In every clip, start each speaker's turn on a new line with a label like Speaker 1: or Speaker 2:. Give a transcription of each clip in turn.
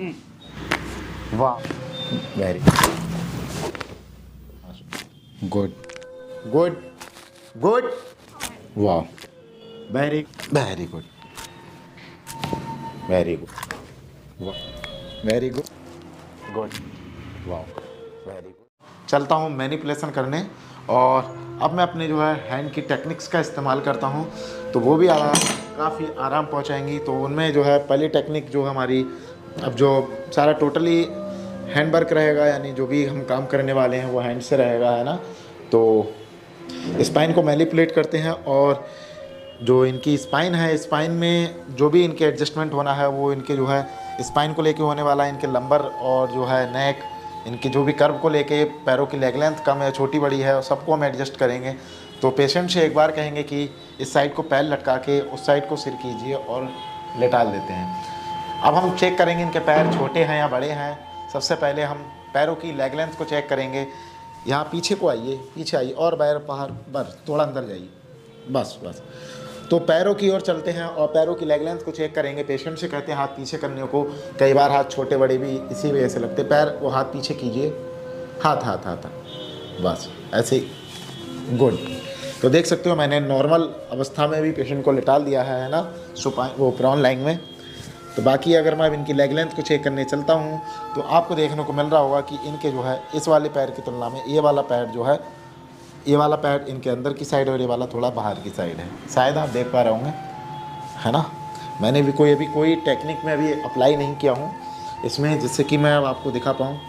Speaker 1: वाह, very good good good, वाह, very very good, very good, वाह, वेरी गुड गुड, वाह, वेरी गुड। चलता हूँ मैनिपुलेशन करने, और अब मैं अपने जो है हैंड की टेक्निक्स का इस्तेमाल करता हूँ, तो वो भी काफ़ी आराम पहुँचाएंगी। तो उनमें जो है पहली टेक्निक जो हमारी, अब जो सारा टोटली हैंड वर्क रहेगा, यानी जो भी हम काम करने वाले हैं वो हैंड से रहेगा, है ना। तो स्पाइन को मैनिपुलेट करते हैं, और जो इनकी स्पाइन है, स्पाइन में जो भी इनके एडजस्टमेंट होना है वो इनके जो है स्पाइन को लेके होने वाला है, इनके लंबर और जो है नेक, इनके जो भी कर्व को लेके, पैरों की लेग लेंथ कम है, छोटी बड़ी है, सबको हम एडजस्ट करेंगे। तो पेशेंट से एक बार कहेंगे कि इस साइड को पैर लटका के उस साइड को सिर कीजिए और लेटाल देते हैं। अब हम चेक करेंगे इनके पैर छोटे हैं या बड़े हैं। सबसे पहले हम पैरों की लेग लेंथ को चेक करेंगे। यहाँ पीछे को आइए, पीछे आइए, और बाहर बाहर बस थोड़ा अंदर जाइए, बस बस। तो पैरों की ओर चलते हैं और पैरों की लेग लेंथ को चेक करेंगे। पेशेंट से कहते हैं हाथ पीछे करने को, कई बार हाथ छोटे बड़े भी इसी वजह से लगते। पैर वो हाथ पीछे कीजिए, हाथ हाथ हाथ, बस ऐसे ही, गुड। तो देख सकते हो मैंने नॉर्मल अवस्था में भी पेशेंट को लिटाल दिया है ना, सुपाइन वो प्रॉन लाइन में। तो बाकी अगर मैं इनकी लेग लेंथ को चेक करने चलता हूँ तो आपको देखने को मिल रहा होगा कि इनके जो है इस वाले पैर की तुलना में ये वाला पैर जो है, ये वाला पैर इनके अंदर की साइड और ये वाला थोड़ा बाहर की साइड है। शायद आप देख पा रहे होंगे, है ना। मैंने भी अभी कोई टेक्निक में अभी अप्लाई नहीं किया हूँ इसमें, जिससे कि मैं अब आपको दिखा पाऊँ।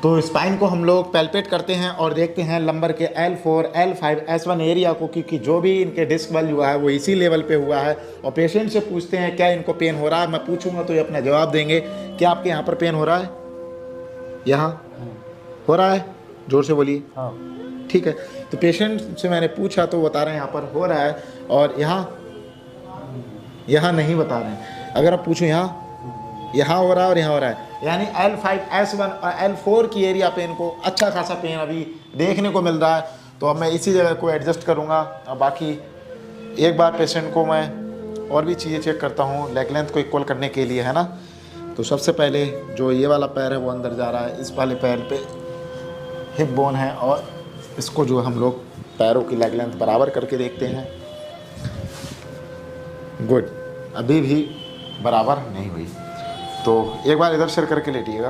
Speaker 1: तो स्पाइन को हम लोग पैल्पेट करते हैं और देखते हैं लंबर के L4, L5, S1 एरिया को, क्योंकि जो भी इनके डिस्क बल हुआ है वो इसी लेवल पे हुआ है। और पेशेंट से पूछते हैं क्या इनको पेन हो रहा है। मैं पूछूंगा तो ये अपना जवाब देंगे। क्या आपके यहाँ पर पेन हो रहा है? यहाँ हो रहा है? जोर से बोलिए।
Speaker 2: हाँ।
Speaker 1: ठीक है। तो पेशेंट से मैंने पूछा तो बता रहे हैं यहाँ पर हो रहा है, और यहाँ नहीं बता रहे हैं। अगर आप पूछो यहाँ हो रहा है और यहाँ हो रहा है, यानी L5, S1 और L4 की एरिया पे इनको अच्छा खासा पेन अभी देखने को मिल रहा है। तो अब मैं इसी जगह को एडजस्ट करूँगा। और बाकी एक बार पेशेंट को मैं और भी चीज़ें चेक करता हूँ लेग लेंथ को इक्वल करने के लिए, है ना। तो सबसे पहले जो ये वाला पैर है वो अंदर जा रहा है, इस वाले पैर पे हिप बोन है, और इसको जो हम लोग पैरों की लेग लेंथ बराबर करके देखते हैं। गुड, अभी भी बराबर नहीं हुई। तो एक बार इधर सिर करके लेटिएगा।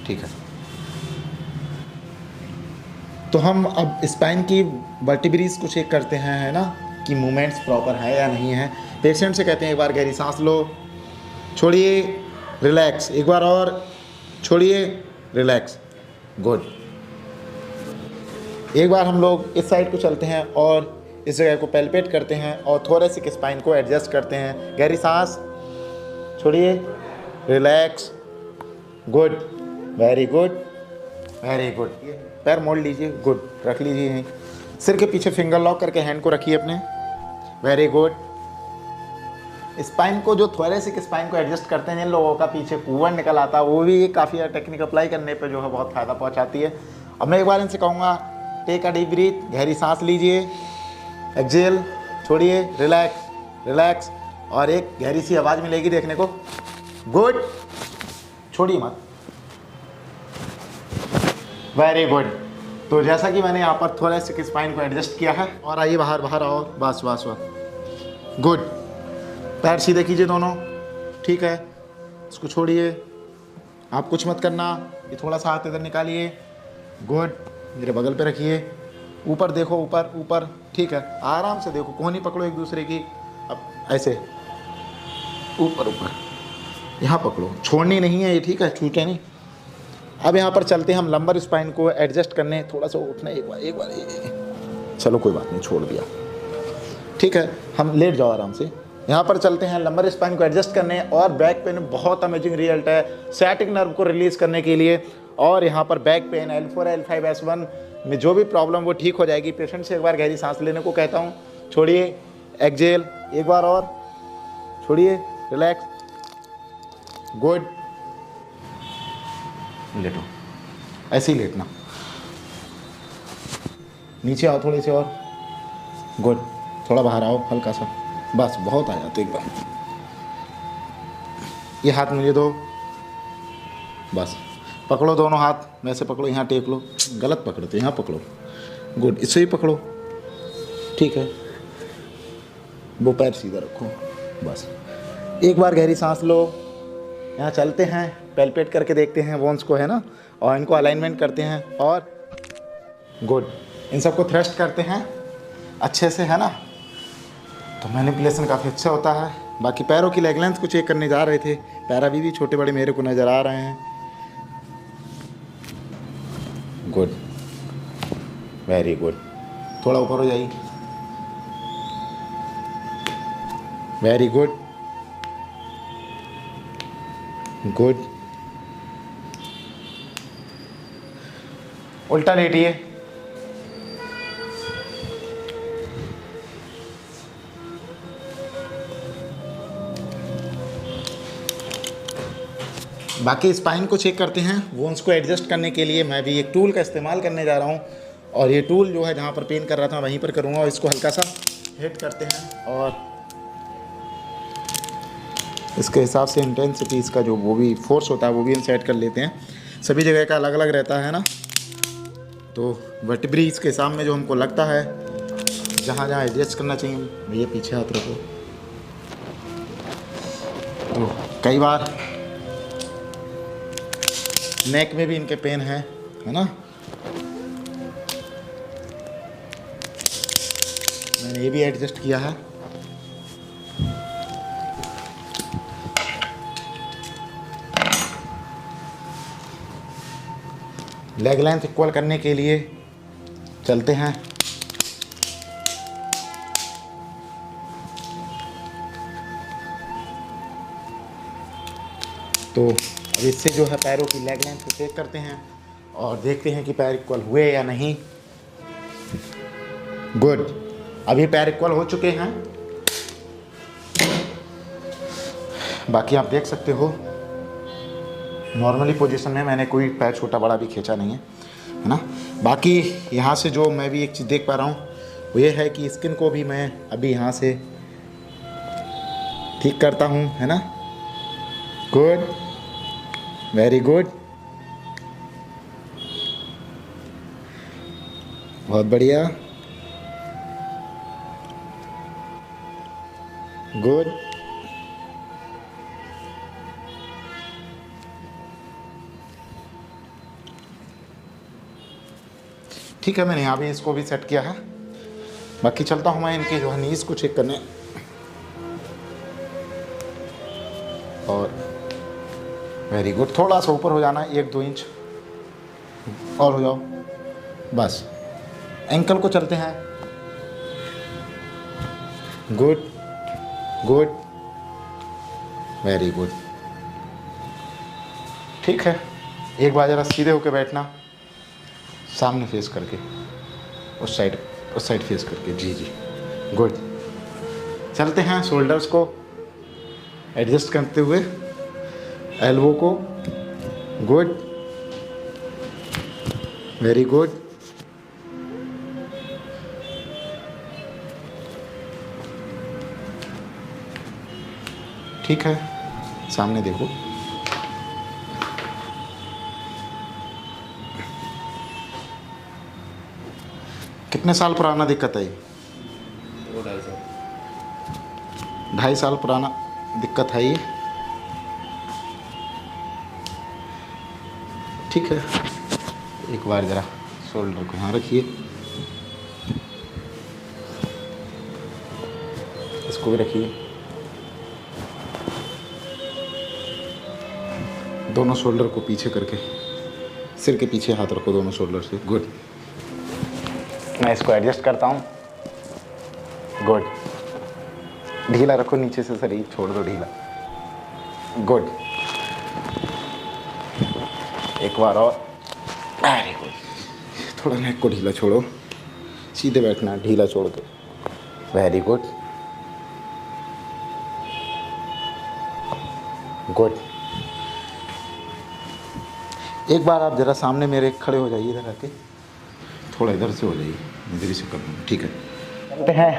Speaker 1: ठीक है। तो हम अब स्पाइन की वर्टिब्रीज को चेक करते हैं, है ना, कि मूवमेंट्स प्रॉपर है या नहीं है। पेशेंट से कहते हैं एक बार गहरी सांस लो, छोड़िए, रिलैक्स, एक बार और छोड़िए, रिलैक्स, गुड। एक बार हम लोग इस साइड को चलते हैं और इस जगह को पैल्पेट करते हैं और थोरेसिक स्पाइन को एडजस्ट करते हैं। गहरी सांस, छोड़िए, relax, good, very good, very good. पैर मोड़ लीजिए, गुड, रख लीजिए यहीं। सिर के पीछे फिंगर लॉक करके हैंड को रखिए अपने, वेरी गुड। स्पाइन को जो थोरेसिक स्पाइन को एडजस्ट करते हैं, जिन लोगों का पीछे कुंवर निकल आता है, वो भी काफ़ी टेक्निक अप्लाई करने पे जो है बहुत फ़ायदा पहुंचाती है। अब मैं एक बार इनसे कहूँगा टेक अ डीप ब्रीथ, गहरी सांस लीजिए, एक्सेल, छोड़िए, रिलैक्स, रिलैक्स, और एक गहरी सी आवाज़ मिलेगी देखने को, गुड, छोड़िए मत, वेरी गुड। तो जैसा कि मैंने यहाँ पर थोड़ा सा स्पाइन को एडजस्ट किया है, और आइए बाहर बाहर आओ, बस बस बस, गुड। पैर सीधे कीजिए दोनों, ठीक है। इसको छोड़िए, आप कुछ मत करना, ये थोड़ा सा हाथ इधर निकालिए, गुड, मेरे बगल पे रखिए, ऊपर देखो, ऊपर ऊपर, ठीक है। आराम से देखो, कोहनी पकड़ो एक दूसरे की, अब ऐसे ऊपर ऊपर, यहाँ पकड़ो, छोड़नी नहीं है ये, ठीक है, छूटे नहीं। अब यहाँ पर चलते हैं हम लंबर स्पाइन को एडजस्ट करने। थोड़ा सा उठना, एक बार, चलो कोई बात नहीं, छोड़ दिया, ठीक है। हम लेट जाओ आराम से। यहाँ पर चलते हैं लंबर स्पाइन को एडजस्ट करने, और बैक पेन बहुत अमेजिंग रिजल्ट है सैटिक नर्व को रिलीज़ करने के लिए। और यहाँ पर back pain L4, L5, S1 में जो भी प्रॉब्लम वो ठीक हो जाएगी। पेशेंट से एक बार गहरी सांस लेने को कहता हूँ, छोड़िए, एक्सेल, एक बार और, छोड़िए, रिलैक्स, गुड, लेटो, ऐसे ही लेटना, नीचे आओ थोड़ी सी और, गुड, थोड़ा बाहर आओ हल्का सा, बस बहुत आ जाते एकदम। ये हाथ मुझे दो, बस पकड़ो दोनों हाथ, वैसे पकड़ो, यहाँ टेक लो, गलत पकड़ते, यहाँ पकड़ो, गुड, इससे ही पकड़ो, ठीक है। वो पैर सीधा रखो, बस एक बार गहरी सांस लो। यहाँ चलते हैं, पैल्पेट करके देखते हैं बोन्स को, है ना, और इनको अलाइनमेंट करते हैं, और गुड, इन सबको थ्रस्ट करते हैं अच्छे से, है ना। तो मैनिपुलेशन काफ़ी अच्छा होता है। बाकी पैरों की लेग लेंथ को चेक करने जा रहे थे, पैर अभी भी छोटे बड़े मेरे को नज़र आ रहे हैं। गुड, वेरी गुड, थोड़ा ऊपर हो जाइए, वेरी गुड, गुड, उल्टा लेटिए, बाकी स्पाइन को चेक करते हैं। बोन्स को एडजस्ट करने के लिए मैं भी एक टूल का इस्तेमाल करने जा रहा हूँ, और ये टूल जो है जहाँ पर पेन कर रहा था वहीं पर करूँगा, और इसको हल्का सा हिट करते हैं, और इसके हिसाब से इंटेंसिटी इसका जो वो भी फोर्स होता है वो भी हम सेट कर लेते हैं। सभी जगह का अलग अलग रहता है ना, तो वर्टिब्री इसके सामने जो हमको लगता है जहाँ जहाँ एडजस्ट करना चाहिए, भैया पीछे हाथ रखो। तो कई बार नेक में भी इनके पेन है ना, मैंने ये भी एडजस्ट किया है। लेग लेंथ इक्वल करने के लिए चलते हैं। तो अब इससे जो है पैरों की लेग लेंथ को चेक करते हैं और देखते हैं कि पैर इक्वल हुए या नहीं। गुड, अभी पैर इक्वल हो चुके हैं। बाकी आप देख सकते हो नॉर्मली पोजीशन में मैंने कोई पैर छोटा बड़ा भी खींचा नहीं है ना। बाकी यहाँ से जो मैं भी एक चीज़ देख पा रहा हूँ वो ये है कि स्किन को भी मैं अभी यहाँ से ठीक करता हूँ, है ना। गुड, वेरी गुड, बहुत बढ़िया, गुड, ठीक है। मैंने यहाँ भी इसको भी सेट किया है। बाकी चलता हूँ मैं इनके जो है नीज को चेक करने, और वेरी गुड, थोड़ा सा ऊपर हो जाना, 1-2 इंच और हो जाओ बस। एंकल को चलते हैं। गुड, गुड, वेरी गुड, ठीक है। एक बार ज़रा सीधे होकर बैठना, सामने फेस करके, उस साइड फेस करके, जी जी, गुड। चलते हैं शोल्डर्स को एडजस्ट करते हुए, एल्बो को, गुड, वेरी गुड, ठीक है। सामने देखो, कितने साल पुराना दिक्कत है ये? 2.5 साल पुराना दिक्कत है ये, ठीक है। एक बार ज़रा शोल्डर को यहाँ रखिए, इसको भी रखिए, दोनों शोल्डर को पीछे करके सिर के पीछे हाथ रखो दोनों शोल्डर से, गुड। मैं इसको एडजस्ट करता हूँ, गुड। ढीला रखो नीचे से, शरीर छोड़ दो ढीला, गुड। एक बार और, वेरी गुड। थोड़ा नेक को ढीला छोड़ो, सीधे बैठना, ढीला छोड़ दो, वेरी गुड, गुड। एक बार आप ज़रा सामने मेरे खड़े हो जाइए, इधर आके थोड़ा इधर से हो जाइए, इधर से कर लूँ, ठीक है। चलते हैं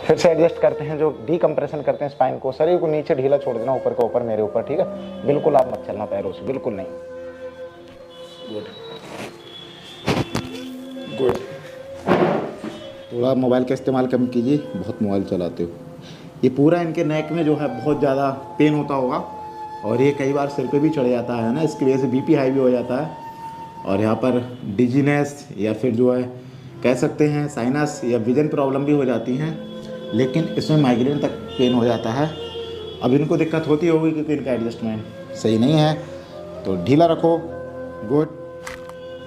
Speaker 1: फिर से एडजस्ट करते हैं, जो डीकम्प्रेशन करते हैं स्पाइन को, शरीर को नीचे ढीला छोड़ देना, ऊपर का ऊपर मेरे ऊपर, ठीक है। बिल्कुल आप मत चलना पैरों से, बिल्कुल नहीं। Good good. थोड़ा मोबाइल का इस्तेमाल कम कीजिए, बहुत मोबाइल चलाते हो। ये पूरा इनके नेक में जो है बहुत ज़्यादा पेन होता होगा, और ये कई बार सिर पे भी चढ़ जाता है ना, इसकी वजह से बीपी हाई भी हो जाता है, और यहाँ पर डिजीनेस या फिर जो है कह सकते हैं साइनस या विजन प्रॉब्लम भी हो जाती हैं, लेकिन इसमें माइग्रेन तक पेन हो जाता है। अब इनको दिक्कत होती होगी क्योंकि इनका एडजस्टमेंट सही नहीं है, तो ढीला रखो। Good,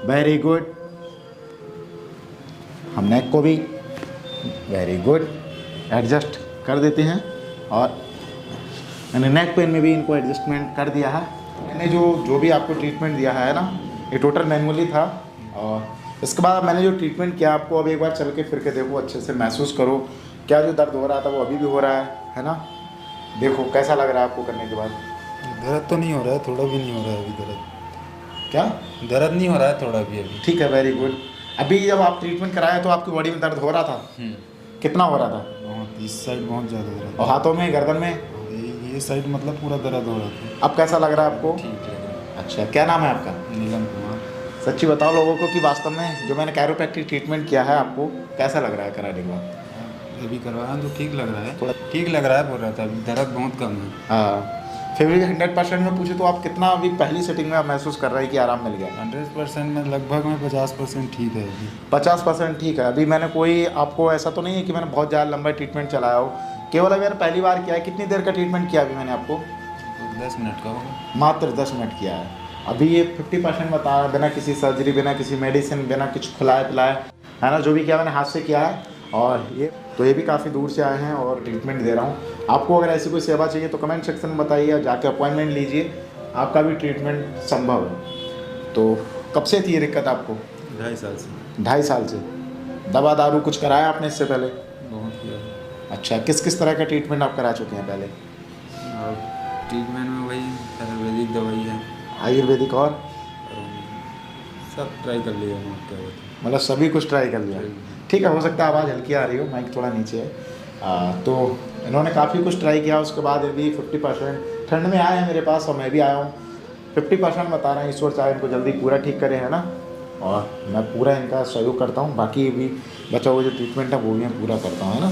Speaker 1: very good. हम नेक को भी वेरी गुड एडजस्ट कर देते हैं, और मैंने नेक पेन में भी इनको एडजस्टमेंट कर दिया है। मैंने जो भी आपको ट्रीटमेंट दिया है ना, ये टोटल मैनुअली था, और इसके बाद मैंने जो ट्रीटमेंट किया आपको, अब एक बार चल के फिर के देखो, अच्छे से महसूस करो क्या जो दर्द हो रहा था वो अभी भी हो रहा है ना। देखो कैसा लग रहा है आपको करने के बाद।
Speaker 2: दर्द तो नहीं हो रहा है, थोड़ा भी नहीं हो रहा है अभी दर्द।
Speaker 1: क्या
Speaker 2: दर्द नहीं हो रहा है थोड़ा भी अभी?
Speaker 1: ठीक है, वेरी गुड। अभी जब आप ट्रीटमेंट कराए तो आपकी बॉडी में दर्द हो रहा था? कितना हो रहा था?
Speaker 2: बहुत, इस साइड बहुत ज़्यादा दर्द।
Speaker 1: और हाथों में, गर्दन में?
Speaker 2: ये साइड मतलब पूरा दर्द हो रहा था।
Speaker 1: अब कैसा लग रहा है आपको?
Speaker 2: ठीक लग रहा है।
Speaker 1: अच्छा, क्या नाम है आपका?
Speaker 2: नीलम कुमार।
Speaker 1: सच्ची बताओ लोगों को कि वास्तव में जो मैंने कैरोप्रैक्टिक ट्रीटमेंट किया है आपको कैसा लग रहा है कराने के बाद?
Speaker 2: अभी करवाया तो ठीक लग रहा है, थोड़ा ठीक लग रहा है, बोल रहा था अभी दर्द बहुत कम है।
Speaker 1: हाँ, फिर भी 100% में पूछे तो आप कितना अभी पहली सेटिंग में आप महसूस कर रहे हैं कि आराम मिल गया?
Speaker 2: 100% में लगभग में 50% ठीक है अभी।
Speaker 1: 50% ठीक है। अभी मैंने कोई आपको ऐसा तो नहीं है कि मैंने बहुत ज़्यादा लंबा ट्रीटमेंट चलाया हो, केवल अभी मैंने पहली बार किया है। कितनी देर का ट्रीटमेंट किया अभी मैंने आपको?
Speaker 2: 10 मिनट का होगा।
Speaker 1: मात्र 10 मिनट किया है। अभी ये 50% बता, बिना किसी सर्जरी, बिना किसी मेडिसिन, बिना कुछ खिलाए पिलाए, है ना, जो भी किया मैंने हाथ से किया है। और ये भी काफ़ी दूर से आए हैं और ट्रीटमेंट दे रहा हूँ। आपको अगर ऐसी कोई सेवा चाहिए तो कमेंट सेक्शन में बताइए, जाके अपॉइंटमेंट लीजिए, आपका भी ट्रीटमेंट संभव है। तो कब से थी ये दिक्कत आपको?
Speaker 2: 2.5 साल से।
Speaker 1: 2.5 साल से। दवा दारू कुछ कराया आपने इससे पहले?
Speaker 2: बहुत किया।
Speaker 1: अच्छा, किस किस तरह का ट्रीटमेंट आप करा चुके हैं पहले?
Speaker 2: और ट्रीटमेंट में वही आयुर्वेदिक दवाई है।
Speaker 1: आयुर्वेदिक और
Speaker 2: सब ट्राई कर लिया मैं, क्या बोलते हैं,
Speaker 1: मतलब सभी कुछ ट्राई कर लिया? ठीक है, हो सकता है आवाज़ हल्की आ रही हो, माइक थोड़ा नीचे है। तो इन्होंने काफ़ी कुछ ट्राई किया, उसके बाद अभी 50% ठंड में आए हैं मेरे पास, और मैं भी आया हूँ। 50% बता रहे हैं, ईश्वर चाहे इनको जल्दी पूरा ठीक करे, है ना, और मैं पूरा इनका सहयोग करता हूँ। बाकी भी बचा हुआ जो ट्रीटमेंट है वो भी मैं पूरा करता हूँ, है ना।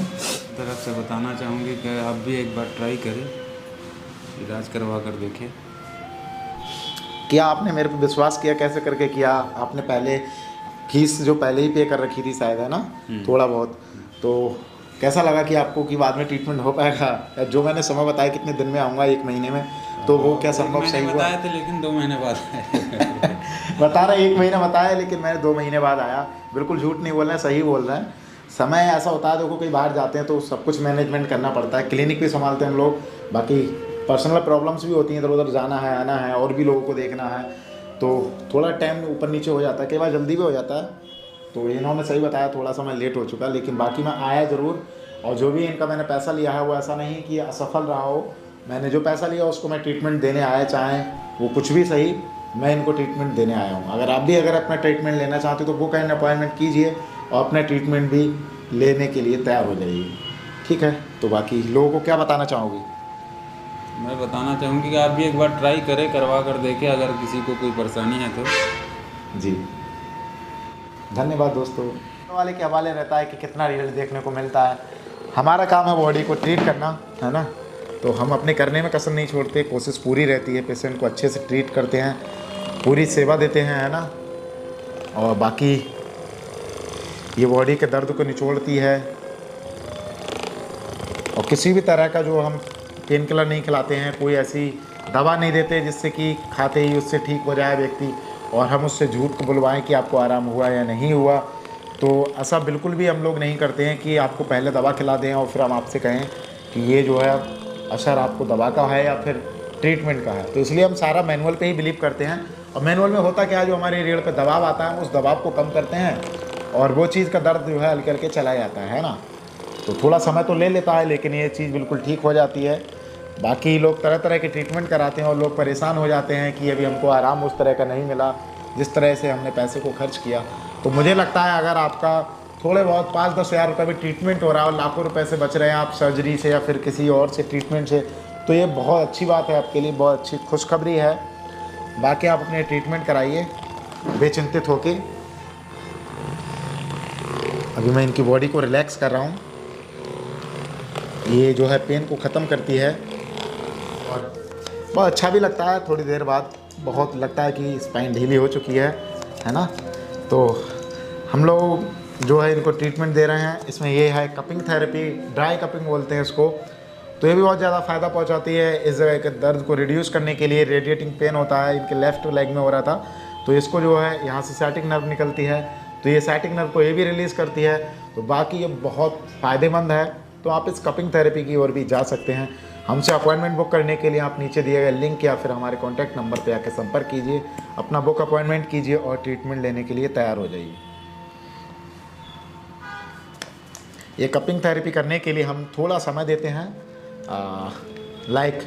Speaker 2: तरफ से बताना चाहूँगी कि आप भी एक बार ट्राई करें, इलाज करवा कर देखें।
Speaker 1: क्या आपने मेरे पे विश्वास किया? कैसे करके किया आपने? पहले फीस जो पहले ही पे कर रखी थी शायद, है ना, थोड़ा बहुत, तो कैसा लगा कि आपको कि बाद में ट्रीटमेंट हो पाएगा? जो मैंने समय बताया कितने दिन में आऊँगा, 1 महीने में, तो वो क्या संभव सही हुआ?
Speaker 2: बताए थे लेकिन 2 महीने बाद
Speaker 1: बता रहे 1 महीना बताया, लेकिन मैंने 2 महीने बाद आया। बिल्कुल झूठ नहीं बोल रहे हैं, सही बोल रहे हैं। समय ऐसा होता है, देखो कहीं बाहर जाते हैं तो सब कुछ मैनेजमेंट करना पड़ता है, क्लिनिक भी संभालते हैं हम लोग, बाकी पर्सनल प्रॉब्लम्स भी होती हैं, इधर उधर जाना है, आना है, और भी लोगों को देखना है, तो थोड़ा टाइम ऊपर नीचे हो जाता है, कई बार जल्दी भी हो जाता है। तो इन्होंने सही बताया, थोड़ा सा मैं लेट हो चुका, लेकिन बाकी मैं आया ज़रूर। और जो भी इनका मैंने पैसा लिया है वो ऐसा नहीं कि असफल रहा हो। मैंने जो पैसा लिया उसको मैं ट्रीटमेंट देने आया, चाहे वो कुछ भी सही, मैं इनको ट्रीटमेंट देने आया हूँ। अगर आप भी अपना ट्रीटमेंट लेना चाहते हो तो वो कहीं अपॉइंटमेंट कीजिए और अपना ट्रीटमेंट भी लेने के लिए तैयार हो जाइए, ठीक है। तो बाकी लोगों को क्या बताना चाहोगे?
Speaker 2: मैं बताना चाहूँगी कि आप भी एक बार ट्राई करें, करवा कर देखें, अगर किसी को कोई परेशानी है तो।
Speaker 1: जी, धन्यवाद दोस्तों। वाले के हवाले रहता है कि कितना रिजल्ट देखने को मिलता है। हमारा काम है बॉडी को ट्रीट करना, है ना, तो हम अपने करने में कसर नहीं छोड़ते, कोशिश पूरी रहती है, पेशेंट को अच्छे से ट्रीट करते हैं, पूरी सेवा देते हैं, है ना। और बाकी ये बॉडी के दर्द को निचोड़ती है, और किसी भी तरह का जो हम पेन किलर नहीं खिलाते हैं, कोई ऐसी दवा नहीं देते जिससे कि खाते ही उससे ठीक हो जाए व्यक्ति, और हम उससे झूठ को बुलवाएं कि आपको आराम हुआ या नहीं हुआ। तो ऐसा बिल्कुल भी हम लोग नहीं करते हैं कि आपको पहले दवा खिला दें और फिर हम आपसे कहें कि ये जो है असर आपको दवा का है या फिर ट्रीटमेंट का है। तो इसलिए हम सारा मैनुअल पे ही बिलीव करते हैं। और मैनुअल में होता क्या है, जो हमारे रीढ़ पे दबाव आता है उस दबाव को कम करते हैं, और वो चीज़ का दर्द जो है हल्के हल्के चला जाता है ना। तो थोड़ा समय तो ले लेता है, लेकिन ये चीज़ बिल्कुल ठीक हो जाती है। बाकी लोग तरह तरह के ट्रीटमेंट कराते हैं और लोग परेशान हो जाते हैं कि अभी हमको आराम उस तरह का नहीं मिला जिस तरह से हमने पैसे को खर्च किया। तो मुझे लगता है अगर आपका थोड़े बहुत 5-10 हज़ार रुपये भी ट्रीटमेंट हो रहा है और लाखों रुपए से बच रहे हैं आप सर्जरी से या फिर किसी और से ट्रीटमेंट से, तो ये बहुत अच्छी बात है आपके लिए, बहुत अच्छी खुशखबरी है। बाकी आप अपने ट्रीटमेंट कराइए बेचिंतित होके। अभी मैं इनकी बॉडी को रिलैक्स कर रहा हूँ, ये जो है पेन को ख़त्म करती है और बहुत अच्छा भी लगता है। थोड़ी देर बाद बहुत लगता है कि स्पाइन ढीली हो चुकी है ना। तो हम लोग जो है इनको ट्रीटमेंट दे रहे हैं, इसमें ये है कपिंग थेरेपी, ड्राई कपिंग बोलते हैं इसको। तो ये भी बहुत ज़्यादा फ़ायदा पहुंचाती है इस जगह के दर्द को रिड्यूस करने के लिए। रेडिएटिंग पेन होता है, इनके लेफ़्ट लेग में हो रहा था, तो इसको जो है यहाँ से सैटिक नर्व निकलती है, तो ये सैटिक नर्व को ये भी रिलीज़ करती है। तो बाकी ये बहुत फ़ायदेमंद है। तो आप इस कपिंग थेरेपी की ओर भी जा सकते हैं। हमसे अपॉइंटमेंट बुक करने के लिए आप नीचे दिए गए लिंक या फिर हमारे कॉन्टैक्ट नंबर पर आकर संपर्क कीजिए, अपना बुक अपॉइंटमेंट कीजिए और ट्रीटमेंट लेने के लिए तैयार हो जाइए। ये कपिंग थेरेपी करने के लिए हम थोड़ा समय देते हैं, लाइक